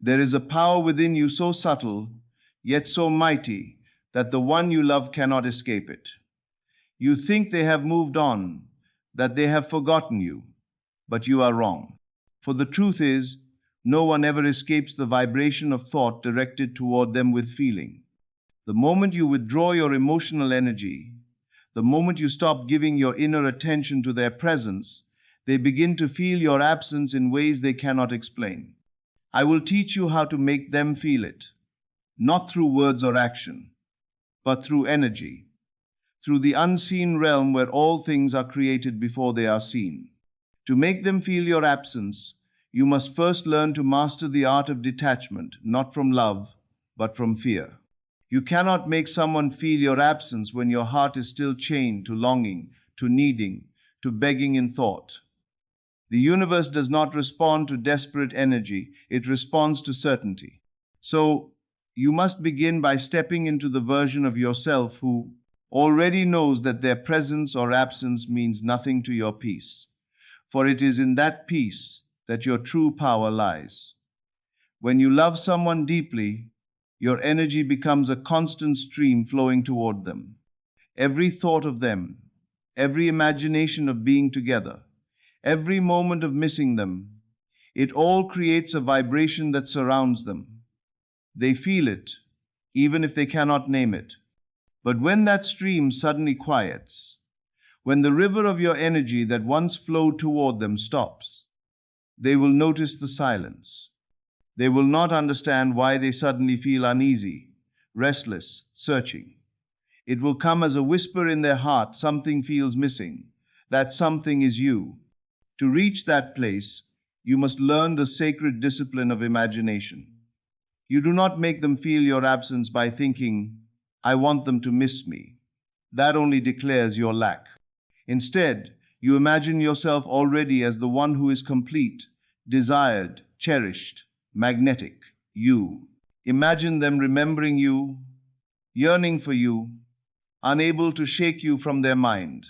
There is a power within you so subtle, yet so mighty, that the one you love cannot escape it. You think they have moved on, that they have forgotten you, but you are wrong. For the truth is, no one ever escapes the vibration of thought directed toward them with feeling. The moment you withdraw your emotional energy, the moment you stop giving your inner attention to their presence, they begin to feel your absence in ways they cannot explain. I will teach you how to make them feel it, not through words or action, but through energy, through the unseen realm where all things are created before they are seen. To make them feel your absence, you must first learn to master the art of detachment, not from love, but from fear. You cannot make someone feel your absence when your heart is still chained to longing, to needing, to begging in thought. The universe does not respond to desperate energy, it responds to certainty. So, you must begin by stepping into the version of yourself who already knows that their presence or absence means nothing to your peace. For it is in that peace that your true power lies. When you love someone deeply, your energy becomes a constant stream flowing toward them. Every thought of them, every imagination of being together, every moment of missing them, it all creates a vibration that surrounds them. They feel it, even if they cannot name it. But when that stream suddenly quiets, when the river of your energy that once flowed toward them stops, they will notice the silence. They will not understand why they suddenly feel uneasy, restless, searching. It will come as a whisper in their heart, something feels missing. That something is you. To reach that place, you must learn the sacred discipline of imagination. You do not make them feel your absence by thinking, I want them to miss me. That only declares your lack. Instead, you imagine yourself already as the one who is complete, desired, cherished, magnetic, you. Imagine them remembering you, yearning for you, unable to shake you from their mind.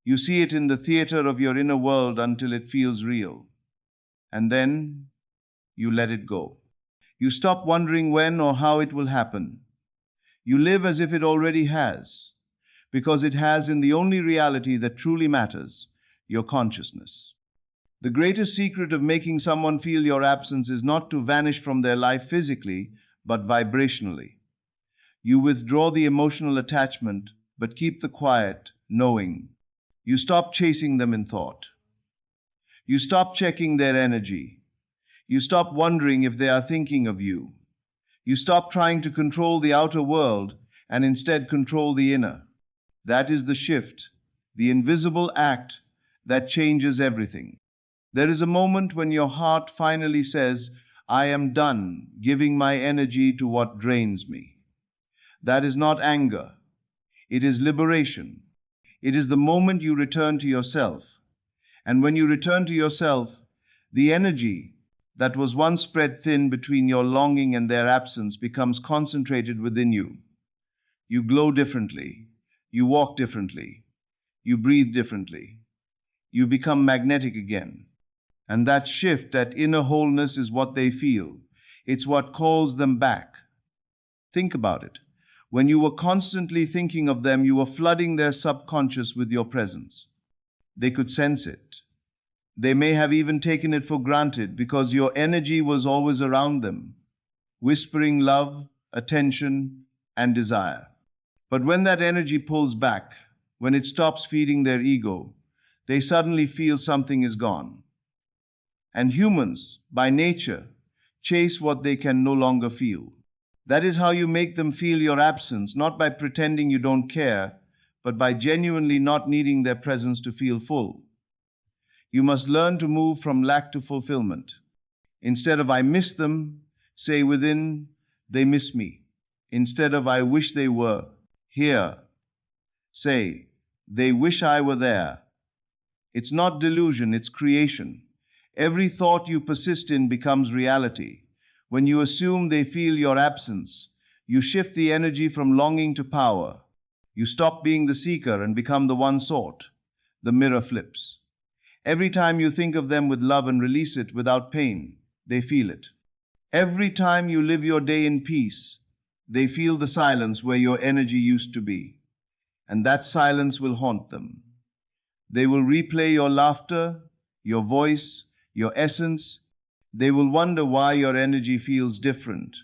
You see it in the theater of your inner world until it feels real. And then you let it go. You stop wondering when or how it will happen. You live as if it already has, because it has in the only reality that truly matters, your consciousness. The greatest secret of making someone feel your absence is not to vanish from their life physically, but vibrationally. You withdraw the emotional attachment, but keep the quiet, knowing. You stop chasing them in thought. You stop checking their energy. You stop wondering if they are thinking of you. You stop trying to control the outer world and instead control the inner. That is the shift, the invisible act that changes everything. There is a moment when your heart finally says, I am done giving my energy to what drains me. That is not anger. It is liberation. It is the moment you return to yourself. And when you return to yourself, the energy that was once spread thin between your longing and their absence becomes concentrated within you. You glow differently. You walk differently. You breathe differently. You become magnetic again. And that shift, that inner wholeness is what they feel. It's what calls them back. Think about it. When you were constantly thinking of them, you were flooding their subconscious with your presence. They could sense it. They may have even taken it for granted because your energy was always around them, whispering love, attention, and desire. But when that energy pulls back, when it stops feeding their ego, they suddenly feel something is gone. And humans, by nature, chase what they can no longer feel. That is how you make them feel your absence, not by pretending you don't care, but by genuinely not needing their presence to feel full. You must learn to move from lack to fulfillment. Instead of I miss them, say within, they miss me. Instead of I wish they were here, say, they wish I were there. It's not delusion, it's creation. Every thought you persist in becomes reality. When you assume they feel your absence, you shift the energy from longing to power. You stop being the seeker and become the one sought. The mirror flips. Every time you think of them with love and release it without pain, they feel it. Every time you live your day in peace, they feel the silence where your energy used to be, and that silence will haunt them. They will replay your laughter, your voice, your essence. They will wonder why your energy feels different,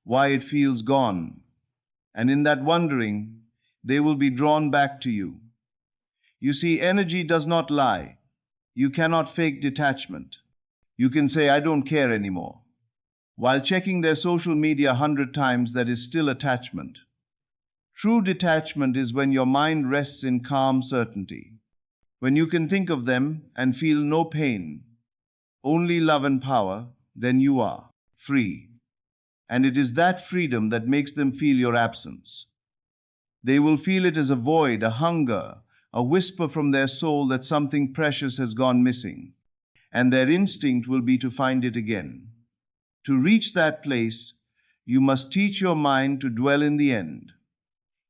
why it feels gone. And in that wondering, they will be drawn back to you. You see, energy does not lie. You cannot fake detachment. You can say, I don't care anymore. While checking their social media 100 times, that is still attachment. True detachment is when your mind rests in calm certainty, when you can think of them and feel no pain, only love and power. Then you are free. And it is that freedom that makes them feel your absence. They will feel it as a void, a hunger, a whisper from their soul that something precious has gone missing, and their instinct will be to find it again. To reach that place, you must teach your mind to dwell in the end.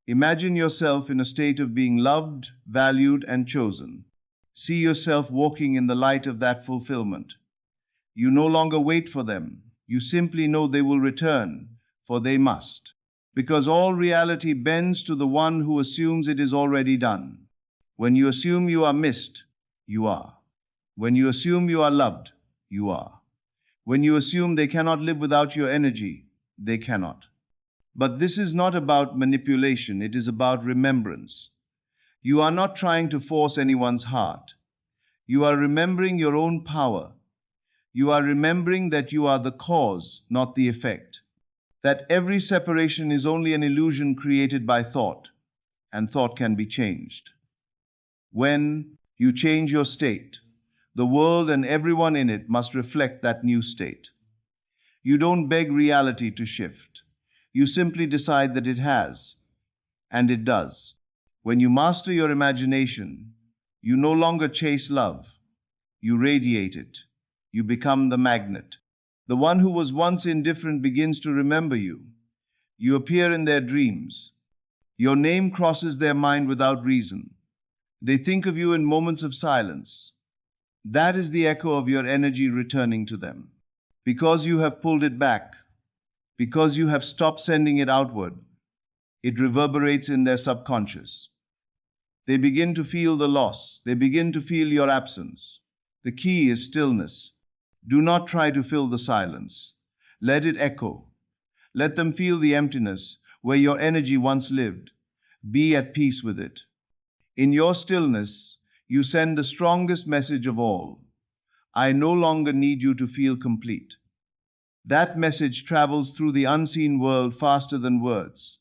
Imagine yourself in a state of being loved, valued, and chosen. See yourself walking in the light of that fulfillment. You no longer wait for them. You simply know they will return, for they must. Because all reality bends to the one who assumes it is already done. When you assume you are missed, you are. When you assume you are loved, you are. When you assume they cannot live without your energy, they cannot. But this is not about manipulation, it is about remembrance. You are not trying to force anyone's heart. You are remembering your own power. You are remembering that you are the cause, not the effect. That every separation is only an illusion created by thought, and thought can be changed. When you change your state, the world and everyone in it must reflect that new state. You don't beg reality to shift. You simply decide that it has, and it does. When you master your imagination, you no longer chase love. You radiate it. You become the magnet. The one who was once indifferent begins to remember you. You appear in their dreams. Your name crosses their mind without reason. They think of you in moments of silence. That is the echo of your energy returning to them. Because you have pulled it back, because you have stopped sending it outward, it reverberates in their subconscious. They begin to feel the loss. They begin to feel your absence. The key is stillness. Do not try to fill the silence. Let it echo. Let them feel the emptiness where your energy once lived. Be at peace with it. In your stillness, you send the strongest message of all. I no longer need you to feel complete. That message travels through the unseen world faster than words.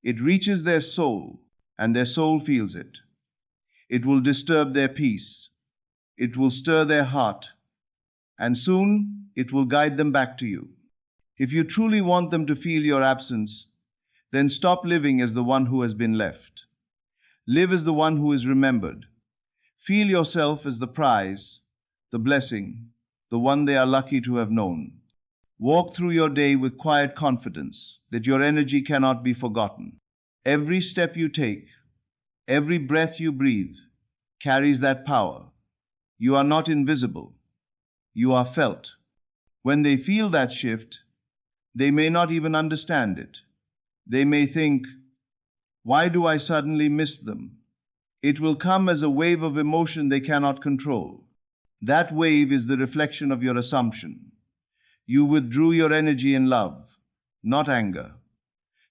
It reaches their soul, and their soul feels it. It will disturb their peace. It will stir their heart, and soon it will guide them back to you. If you truly want them to feel your absence, then stop living as the one who has been left. Live as the one who is remembered. Feel yourself as the prize, the blessing, the one they are lucky to have known. Walk through your day with quiet confidence that your energy cannot be forgotten. Every step you take, every breath you breathe, carries that power. You are not invisible. You are felt. When they feel that shift, they may not even understand it. They may think, why do I suddenly miss them? It will come as a wave of emotion they cannot control. That wave is the reflection of your assumption. You withdrew your energy in love, not anger.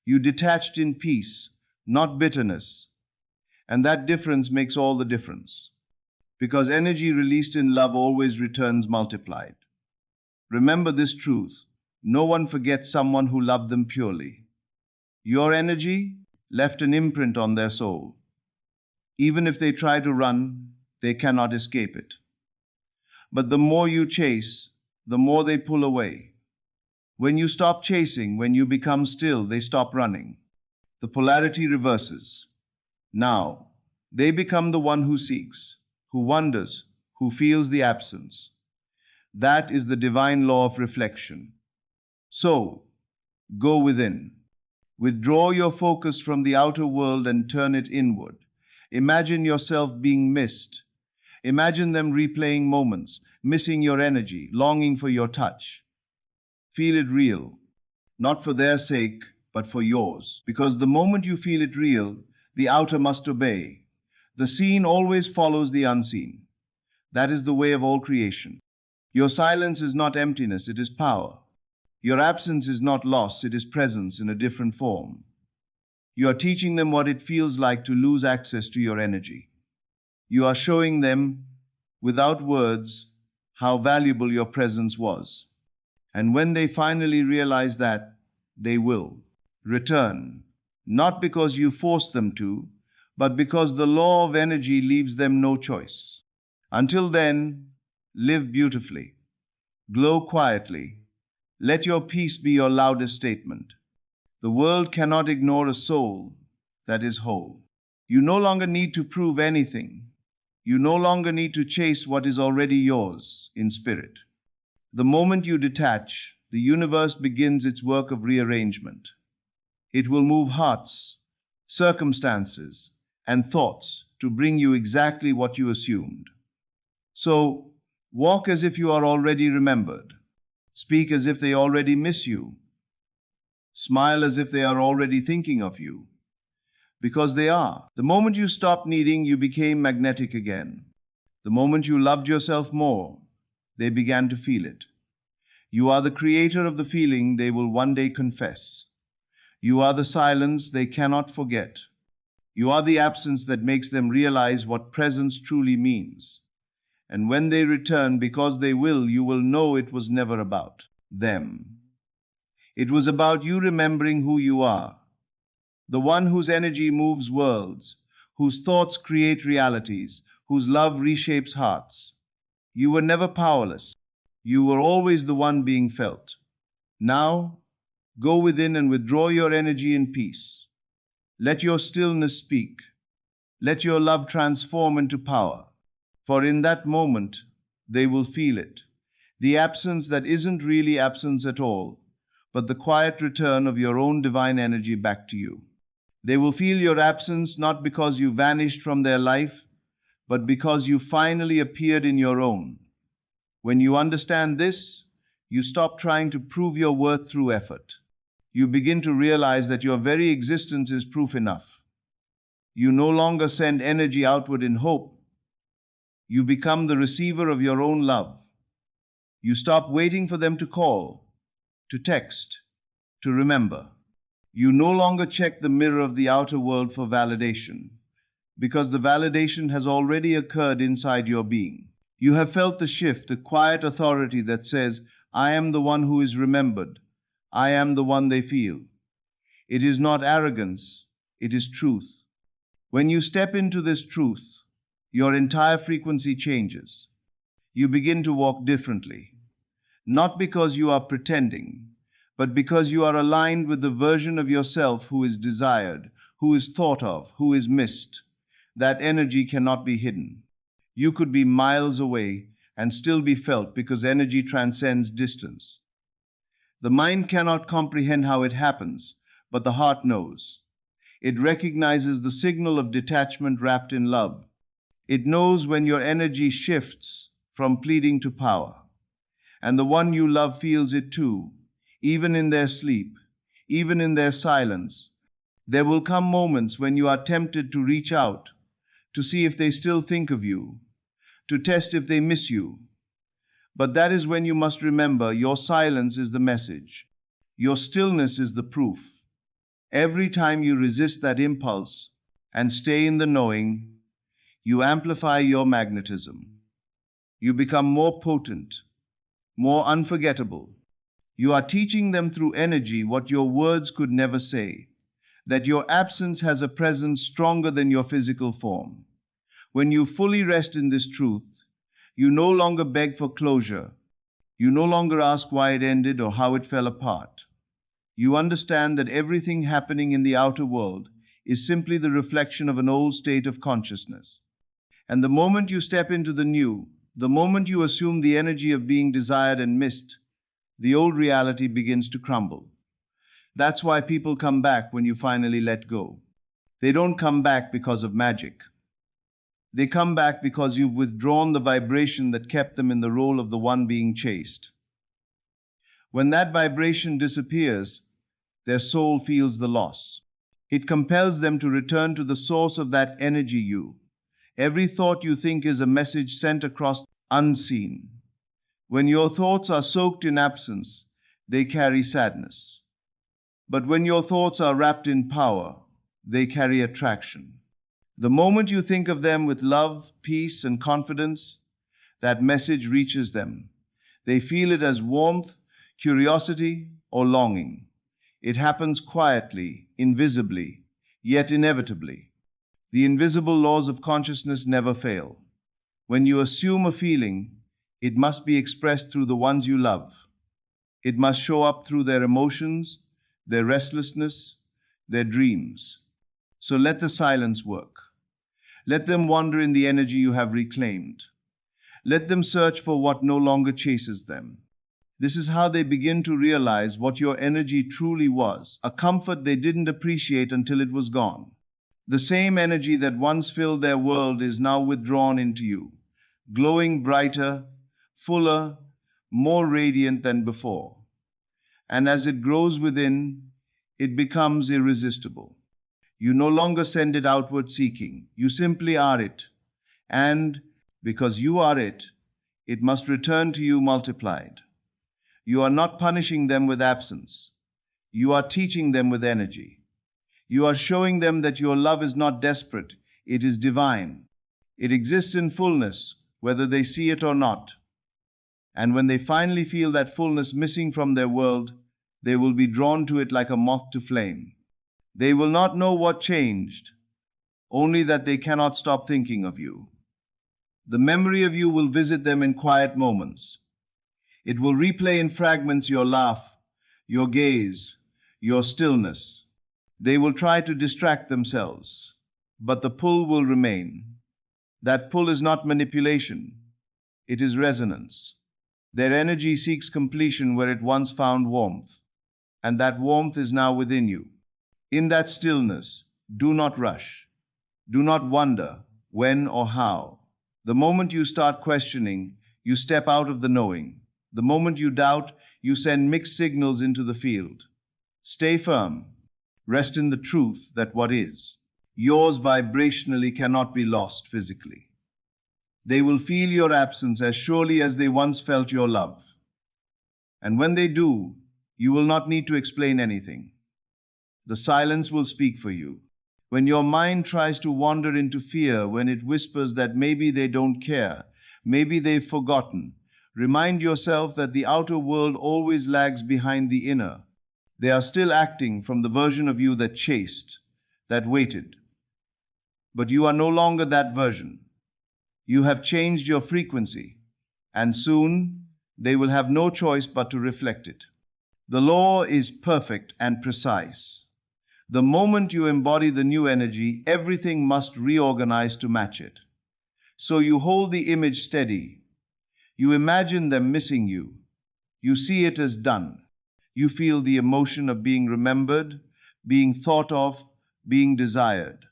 You detached in peace, not bitterness. And that difference makes all the difference. Because energy released in love always returns multiplied. Remember this truth. No one forgets someone who loved them purely. Your energy left an imprint on their soul. Even if they try to run, they cannot escape it. But the more you chase, the more they pull away. When you stop chasing, when you become still, they stop running. The polarity reverses. Now, they become the one who seeks, who wonders, who feels the absence. That is the divine law of reflection. So, go within. Withdraw your focus from the outer world and turn it inward. Imagine yourself being missed. Imagine them replaying moments, missing your energy, longing for your touch. Feel it real, not for their sake, but for yours. Because the moment you feel it real, the outer must obey. The seen always follows the unseen. That is the way of all creation. Your silence is not emptiness, it is power. Your absence is not loss, it is presence in a different form. You are teaching them what it feels like to lose access to your energy. You are showing them, without words, how valuable your presence was. And when they finally realize that, they will return, not because you force them to, but because the law of energy leaves them no choice. Until then, live beautifully, glow quietly. Let your peace be your loudest statement. The world cannot ignore a soul that is whole. You no longer need to prove anything. You no longer need to chase what is already yours in spirit. The moment you detach, the universe begins its work of rearrangement. It will move hearts, circumstances, and thoughts to bring you exactly what you assumed. So, walk as if you are already remembered. Speak as if they already miss you. Smile as if they are already thinking of you. Because they are. The moment you stopped needing, you became magnetic again. The moment you loved yourself more, they began to feel it. You are the creator of the feeling they will one day confess. You are the silence they cannot forget. You are the absence that makes them realize what presence truly means. And when they return, because they will, you will know it was never about them. It was about you remembering who you are, the one whose energy moves worlds, whose thoughts create realities, whose love reshapes hearts. You were never powerless. You were always the one being felt. Now, go within and withdraw your energy in peace. Let your stillness speak. Let your love transform into power. For in that moment, they will feel it. The absence that isn't really absence at all, but the quiet return of your own divine energy back to you. They will feel your absence not because you vanished from their life, but because you finally appeared in your own. When you understand this, you stop trying to prove your worth through effort. You begin to realize that your very existence is proof enough. You no longer send energy outward in hope. You become the receiver of your own love. You stop waiting for them to call, to text, to remember. You no longer check the mirror of the outer world for validation, because the validation has already occurred inside your being. You have felt the shift, a quiet authority that says, I am the one who is remembered. I am the one they feel. It is not arrogance, it is truth. When you step into this truth, your entire frequency changes. You begin to walk differently, not because you are pretending, but because you are aligned with the version of yourself who is desired, who is thought of, who is missed. That energy cannot be hidden. You could be miles away and still be felt because energy transcends distance. The mind cannot comprehend how it happens, but the heart knows. It recognizes the signal of detachment wrapped in love. It knows when your energy shifts from pleading to power. And the one you love feels it too, even in their sleep, even in their silence. There will come moments when you are tempted to reach out, to see if they still think of you, to test if they miss you. But that is when you must remember your silence is the message. Your stillness is the proof. Every time you resist that impulse and stay in the knowing, you amplify your magnetism. You become more potent, more unforgettable. You are teaching them through energy what your words could never say, that your absence has a presence stronger than your physical form. When you fully rest in this truth, you no longer beg for closure. You no longer ask why it ended or how it fell apart. You understand that everything happening in the outer world is simply the reflection of an old state of consciousness. And the moment you step into the new, the moment you assume the energy of being desired and missed, the old reality begins to crumble. That's why people come back when you finally let go. They don't come back because of magic. They come back because you've withdrawn the vibration that kept them in the role of the one being chased. When that vibration disappears, their soul feels the loss. It compels them to return to the source of that energy you. Every thought you think is a message sent across unseen. When your thoughts are soaked in absence, they carry sadness. But when your thoughts are wrapped in power, they carry attraction. The moment you think of them with love, peace, and confidence, that message reaches them. They feel it as warmth, curiosity, or longing. It happens quietly, invisibly, yet inevitably. The invisible laws of consciousness never fail. When you assume a feeling, it must be expressed through the ones you love. It must show up through their emotions, their restlessness, their dreams. So let the silence work. Let them wander in the energy you have reclaimed. Let them search for what no longer chases them. This is how they begin to realize what your energy truly was, a comfort they didn't appreciate until it was gone. The same energy that once filled their world is now withdrawn into you, glowing brighter, fuller, more radiant than before. And as it grows within, it becomes irresistible. You no longer send it outward seeking, you simply are it. And because you are it, it must return to you multiplied. You are not punishing them with absence. You are teaching them with energy. You are showing them that your love is not desperate, it is divine. It exists in fullness, whether they see it or not. And when they finally feel that fullness missing from their world, they will be drawn to it like a moth to flame. They will not know what changed, only that they cannot stop thinking of you. The memory of you will visit them in quiet moments. It will replay in fragments your laugh, your gaze, your stillness. They will try to distract themselves, but the pull will remain. That pull is not manipulation, it is resonance. Their energy seeks completion where it once found warmth, and that warmth is now within you. In that stillness, do not rush. Do not wonder when or how. The moment you start questioning, you step out of the knowing. The moment you doubt, you send mixed signals into the field. Stay firm. Rest in the truth that what is, yours vibrationally cannot be lost physically. They will feel your absence as surely as they once felt your love. And when they do, you will not need to explain anything. The silence will speak for you. When your mind tries to wander into fear, when it whispers that maybe they don't care, maybe they've forgotten, remind yourself that the outer world always lags behind the inner. They are still acting from the version of you that chased, that waited. But you are no longer that version. You have changed your frequency, and soon they will have no choice but to reflect it. The law is perfect and precise. The moment you embody the new energy, everything must reorganize to match it. So you hold the image steady. You imagine them missing you. You see it as done. You feel the emotion of being remembered, being thought of, being desired.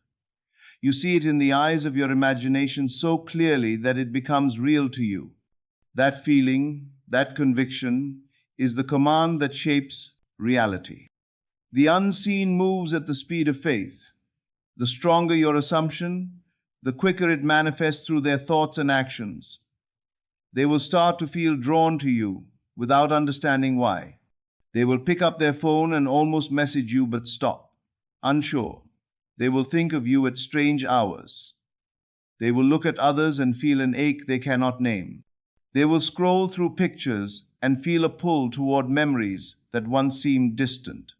You see it in the eyes of your imagination so clearly that it becomes real to you. That feeling, that conviction, is the command that shapes reality. The unseen moves at the speed of faith. The stronger your assumption, the quicker it manifests through their thoughts and actions. They will start to feel drawn to you without understanding why. They will pick up their phone and almost message you but stop, unsure. They will think of you at strange hours. They will look at others and feel an ache they cannot name. They will scroll through pictures and feel a pull toward memories that once seemed distant.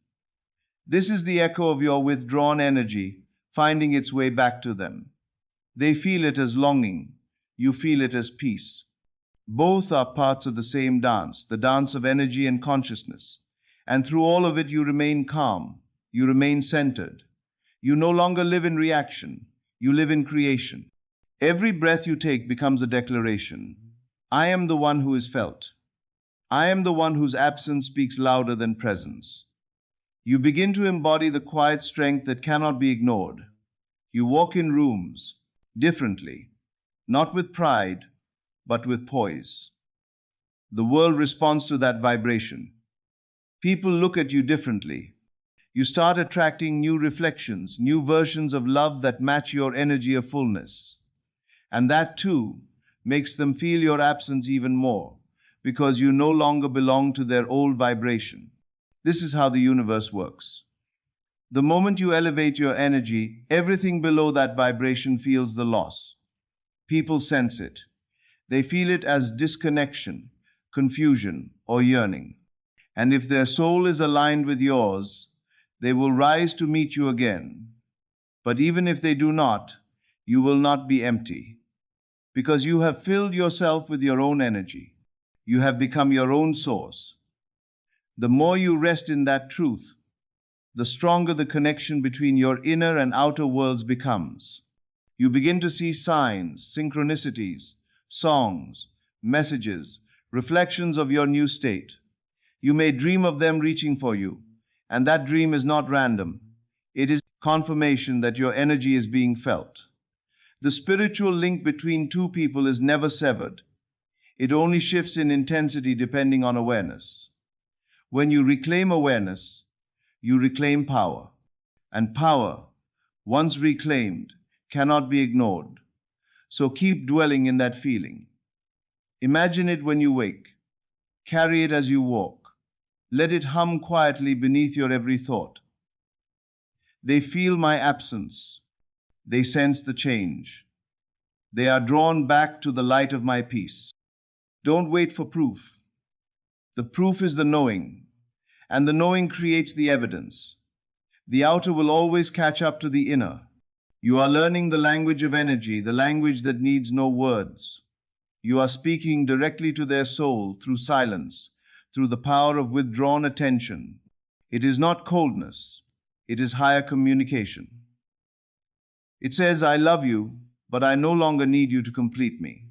This is the echo of your withdrawn energy finding its way back to them. They feel it as longing. You feel it as peace. Both are parts of the same dance, the dance of energy and consciousness. And through all of it, you remain calm. You remain centered. You no longer live in reaction. You live in creation. Every breath you take becomes a declaration. I am the one who is felt. I am the one whose absence speaks louder than presence. You begin to embody the quiet strength that cannot be ignored. You walk in rooms differently, not with pride, but with poise. The world responds to that vibration. People look at you differently. You start attracting new reflections, new versions of love that match your energy of fullness. And that too makes them feel your absence even more, because you no longer belong to their old vibration. This is how the universe works. The moment you elevate your energy, everything below that vibration feels the loss. People sense it. They feel it as disconnection, confusion, or yearning. And if their soul is aligned with yours, they will rise to meet you again. But even if they do not, you will not be empty, because you have filled yourself with your own energy. You have become your own source. The more you rest in that truth, the stronger the connection between your inner and outer worlds becomes. You begin to see signs, synchronicities, songs, messages, reflections of your new state. You may dream of them reaching for you, and that dream is not random. It is confirmation that your energy is being felt. The spiritual link between two people is never severed. It only shifts in intensity depending on awareness. When you reclaim awareness, you reclaim power. And power, once reclaimed, cannot be ignored. So keep dwelling in that feeling. Imagine it when you wake. Carry it as you walk. Let it hum quietly beneath your every thought. They feel my absence. They sense the change. They are drawn back to the light of my peace. Don't wait for proof. The proof is the knowing, and the knowing creates the evidence. The outer will always catch up to the inner. You are learning the language of energy, the language that needs no words. You are speaking directly to their soul through silence, through the power of withdrawn attention. It is not coldness, it is higher communication. It says, I love you, but I no longer need you to complete me.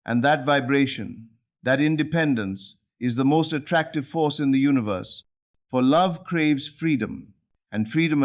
And that vibration, that independence, is the most attractive force in the universe, for love craves freedom, and freedom